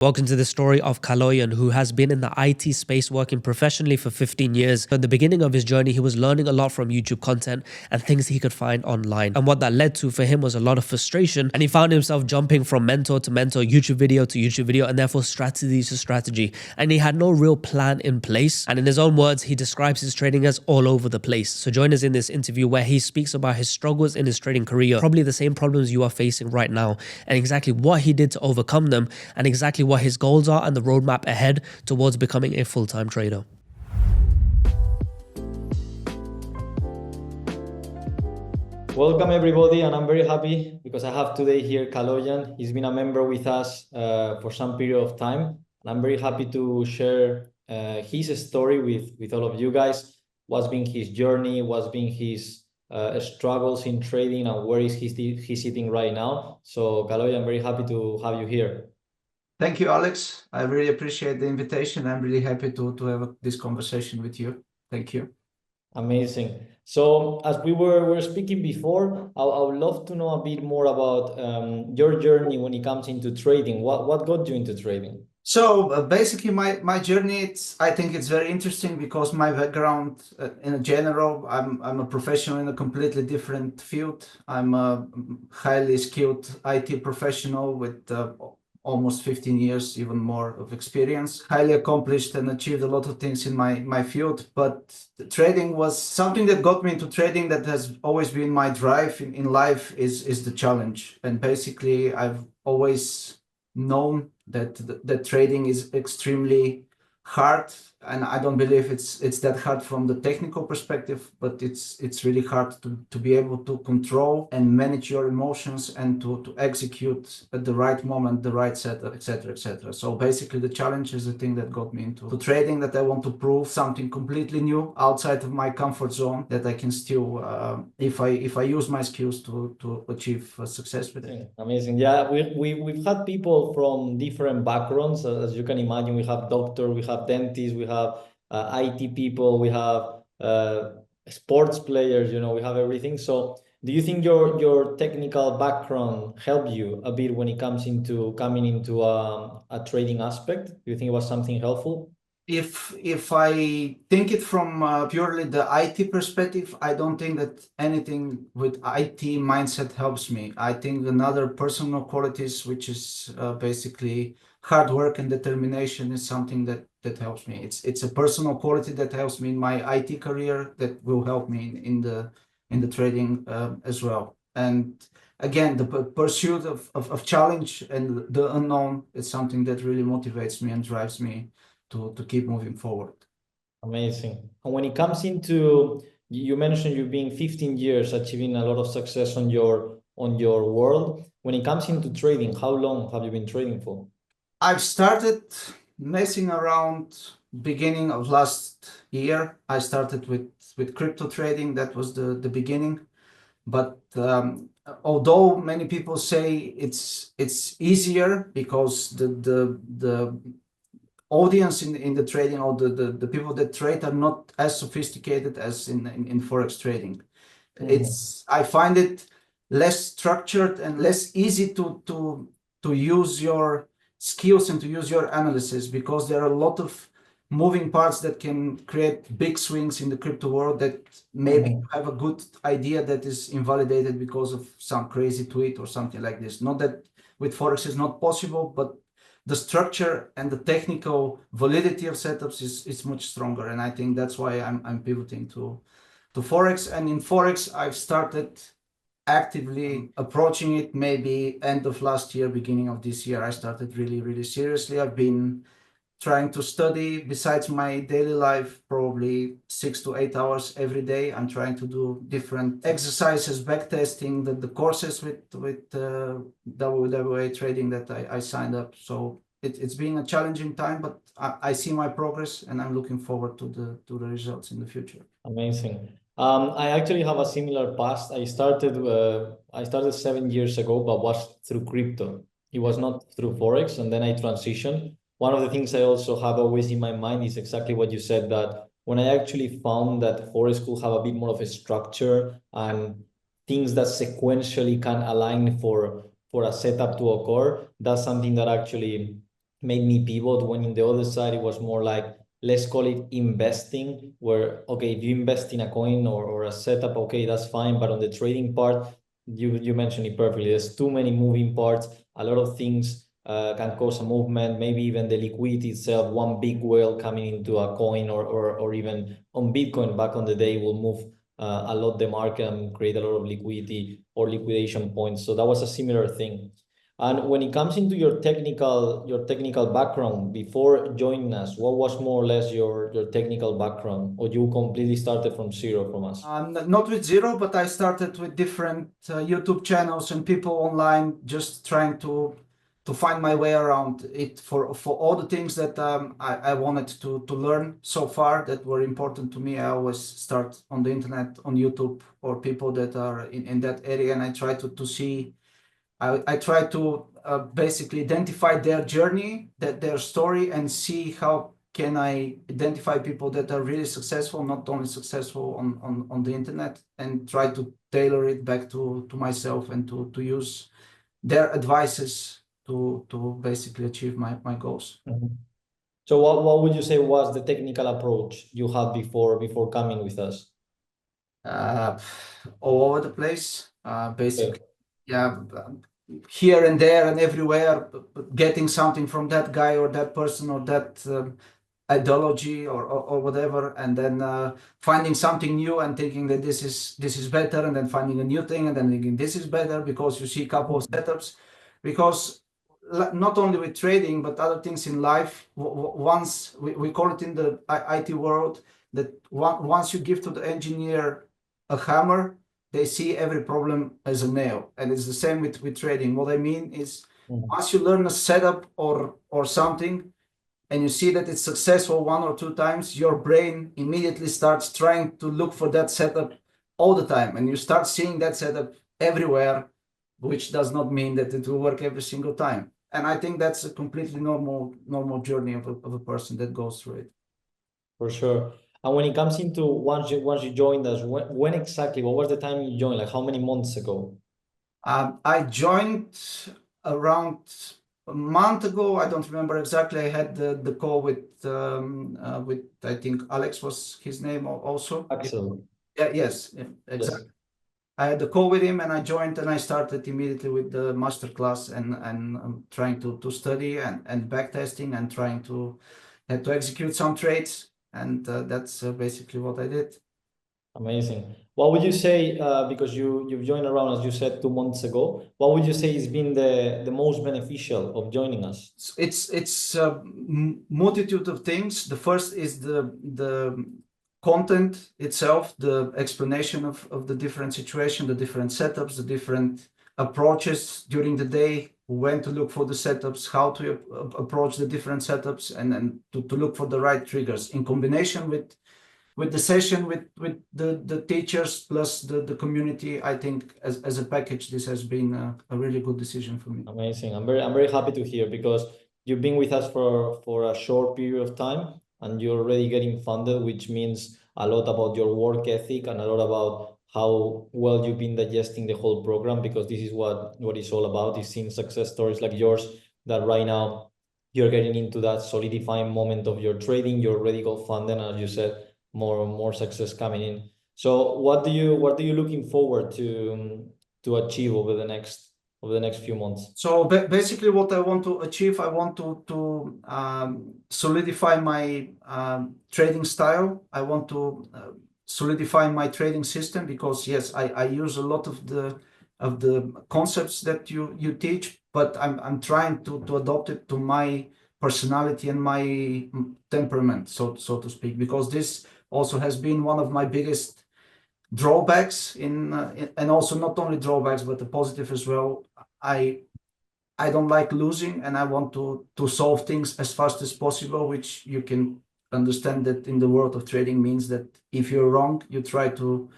Welcome to the story of Kaloyan, who has been in the IT space working professionally for 15 years. At the beginning of his journey, he was learning a lot from YouTube content and things he could find online. And what that led to for him was a lot of frustration. And he found himself jumping from mentor to mentor, YouTube video to YouTube video, and therefore strategy to strategy. And he had no real plan in place. And in his own words, he describes his trading as all over the place. So join us in this interview where he speaks about his struggles in his trading career, probably the same problems you are facing right now, and exactly what he did to overcome them, and exactly what his goals are and the roadmap ahead towards becoming a full-time trader. Welcome everybody, and I'm very happy because I have today here Kaloyan. He's been a member with us for some period of time, and I'm very happy to share his story with all of you guys. What's been his journey, what's been his struggles in trading, and where is he sitting right now. So Kaloyan, I'm very happy to have you here. Thank you, Alex. I really appreciate the invitation. I'm really happy to have this conversation with you. Thank you. Amazing. So as we were speaking before, I would love to know a bit more about your journey when it comes into trading. What got you into trading? So basically my journey, I think it's very interesting because my background in general, I'm a professional in a completely different field. I'm a highly skilled IT professional with almost 15 years, even more of experience, highly accomplished and achieved a lot of things in my field. But trading was something that got me into trading. That has always been my drive in life is the challenge. And basically I've always known that trading is extremely hard, and I don't believe it's that hard from the technical perspective, but it's really hard to be able to control and manage your emotions and to execute at the right moment, the right setup, etc., etc. So basically the challenge is the thing that got me into trading, that I want to prove something completely new outside of my comfort zone, that I can still, if I use my skills to achieve success with it. Amazing. Yeah, we've had people from different backgrounds. As you can imagine, we have doctors, we have dentists, we have IT people, we have sports players, we have everything. So do you think your technical background helped you a bit when it comes into coming into a trading aspect? Do you think it was something helpful? If I think it from purely the IT perspective, I don't think that anything with IT mindset helps me. I think another personal qualities, which is basically hard work and determination, is something that helps me. It's a personal quality that helps me in my IT career, that will help me in the trading as well. And again, the pursuit of challenge and the unknown is something that really motivates me and drives me to keep moving forward. Amazing. And when it comes into, you mentioned you've been 15 years achieving a lot of success on your world. When it comes into trading, how long have you been trading for? I've started messing around beginning of last year. I started with crypto trading. That was the beginning. But although many people say it's easier because the audience in the trading, or the people that trade, are not as sophisticated as in forex trading. I find it less structured and less easy to use your skills and to use your analysis, because there are a lot of moving parts that can create big swings in the crypto world, that maybe you have a good idea that is invalidated because of some crazy tweet or something like this. Not that with forex is not possible, but the structure and the technical validity of setups is much stronger. And I think that's why I'm pivoting to forex. And in forex, I've started actively approaching it maybe end of last year, beginning of this year. I started really seriously. I've been trying to study, besides my daily life, probably 6 to 8 hours every day. I'm trying to do different exercises, backtesting, the courses with WWA trading that I signed up. So it's been a challenging time, but I see my progress, and I'm looking forward to the results in the future. Amazing. I actually have a similar past. I started 7 years ago, but was through crypto. It was not through forex, and then I transitioned. One of the things I also have always in my mind is exactly what you said, that when I actually found that forex could have a bit more of a structure and things that sequentially can align for a setup to occur, that's something that actually made me pivot, when in the other side it was more like, let's call it investing, where okay, if you invest in a coin or a setup, okay, that's fine, but on the trading part, you mentioned it perfectly, there's too many moving parts, a lot of things can cause a movement, maybe even the liquidity itself, one big whale coming into a coin or even on Bitcoin back on the day will move a lot the market and create a lot of liquidity or liquidation points. So that was a similar thing. And when it comes into your technical background before joining us, what was more or less your technical background, or you completely started from zero from us? Not with zero, but I started with different YouTube channels and people online, just trying to find my way around it for all the things that I wanted to learn so far that were important to me. I always start on the internet, on YouTube, or people that are in that area, and I try to see. I try to basically identify their journey, their story, and see how can I identify people that are really successful, not only successful on the internet, and try to tailor it back to myself and to use their advices to basically achieve my goals. Mhm. So what would you say was the technical approach you had before coming with us? uh, all over the place, basically. Okay. Yeah, here and there and everywhere, getting something from that guy or that person or that ideology or whatever, and then finding something new and thinking that this is better, and then finding a new thing and then thinking this is better because you see a couple of setups. Because not only with trading but other things in life, once we call it in the IT world that once you give to the engineer a hammer, they see every problem as a nail. And it's the same with trading. What I mean is, once you learn a setup or something and you see that it's successful one or two times, your brain immediately starts trying to look for that setup all the time, and you start seeing that setup everywhere, which does not mean that it will work every single time. And I think that's a completely normal journey of a person that goes through it. For sure. And when it comes into once you joined us, when exactly? What was the time you joined? Like how many months ago? I joined around a month ago. I don't remember exactly. I had the call with I think Alex was his name also. Axel. Yeah, yes, yeah, Yes. exactly. I had the call with him and I joined and I started immediately with the master class and trying to study and back testing and trying to had to execute some trades, and that's basically what I did. Amazing. What would you say, because you've joined around, as you said, 2 months ago, what would you say has been the most beneficial of joining us? It's a multitude of things. The first is the content itself, the explanation of the different situation, the different setups, the different approaches during the day, when to look for the setups, how to approach the different setups, and to look for the right triggers in combination with the session with the teachers plus the community. I think as a package, this has been a really good decision for me. Amazing. I'm very happy to hear, because you've been with us for a short period of time and you're already getting funded, which means a lot about your work ethic and a lot about how well you've been digesting the whole program, because this is what it's all about, is seeing success stories like yours, that right now you're getting into that solidifying moment of your trading. You already got funded, and as you said, more success coming in. So what are you looking forward to achieve over the next few months? So basically, what I want to achieve, I want to solidify my trading style. I want to solidify my trading system, because yes, I use a lot of the concepts that you teach, but I'm trying to adopt it to my personality and my temperament, so to speak, because this also has been one of my biggest drawbacks and also not only drawbacks but the positive as well. I don't like losing, and I want to solve things as fast as possible, which you can understand that in the world of trading means that if you're wrong, you try to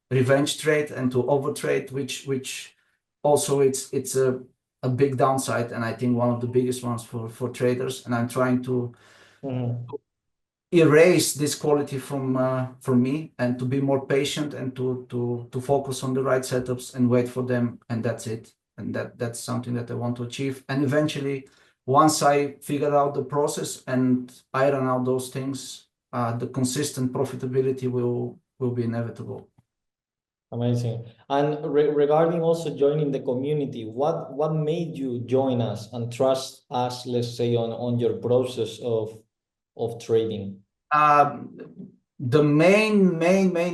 revenge trade and to overtrade, which also it's a big downside, and I think one of the biggest ones for traders. And I'm trying to erase this quality from me, and to be more patient and to focus on the right setups and wait for them, and that's it. And that's something that I want to achieve. And eventually once I figure out the process and iron out those things, the consistent profitability will be inevitable. Amazing. And regarding also joining the community, what made you join us and trust us, let's say, on your process of trading? The main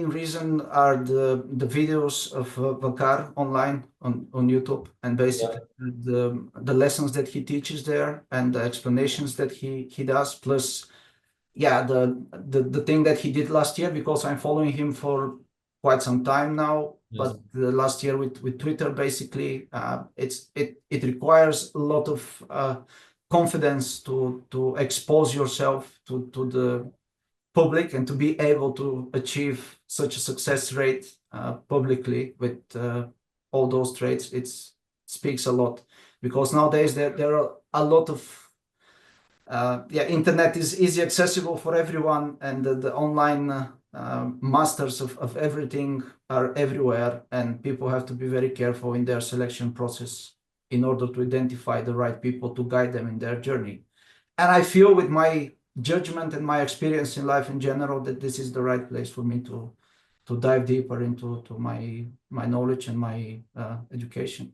reason are the videos of Vakar online on YouTube, and basically the lessons that he teaches there and the explanations that he does, plus the thing that he did last year, because I'm following him for quite some time now. Yes. But the last year with Twitter, basically, it requires a lot of confidence to expose yourself to the public and to be able to achieve such a success rate publicly with all those trades. It speaks a lot, because nowadays there are a lot of internet is easy accessible for everyone, and the online masters of everything are everywhere, and people have to be very careful in their selection process in order to identify the right people to guide them in their journey. And I feel with my judgment and my experience in life in general that this is the right place for me to dive deeper into my knowledge and my education.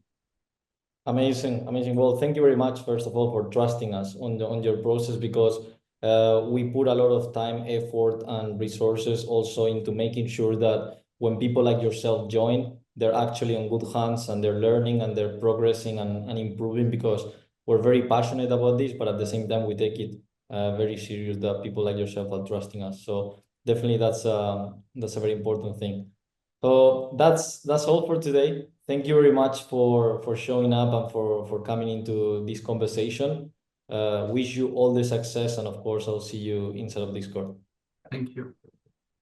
Amazing, amazing. Well, thank you very much, first of all, for trusting us on your process, because we put a lot of time, effort, and resources also into making sure that when people like yourself join, they're actually on good hands and they're learning and they're progressing and improving, because we're very passionate about this, but at the same time, we take it very serious that people like yourself are trusting us. So definitely that's a very important thing. So that's all for today. Thank you very much for showing up and for coming into this conversation. Wish you all the success, and of course, I'll see you inside of Discord. Thank you.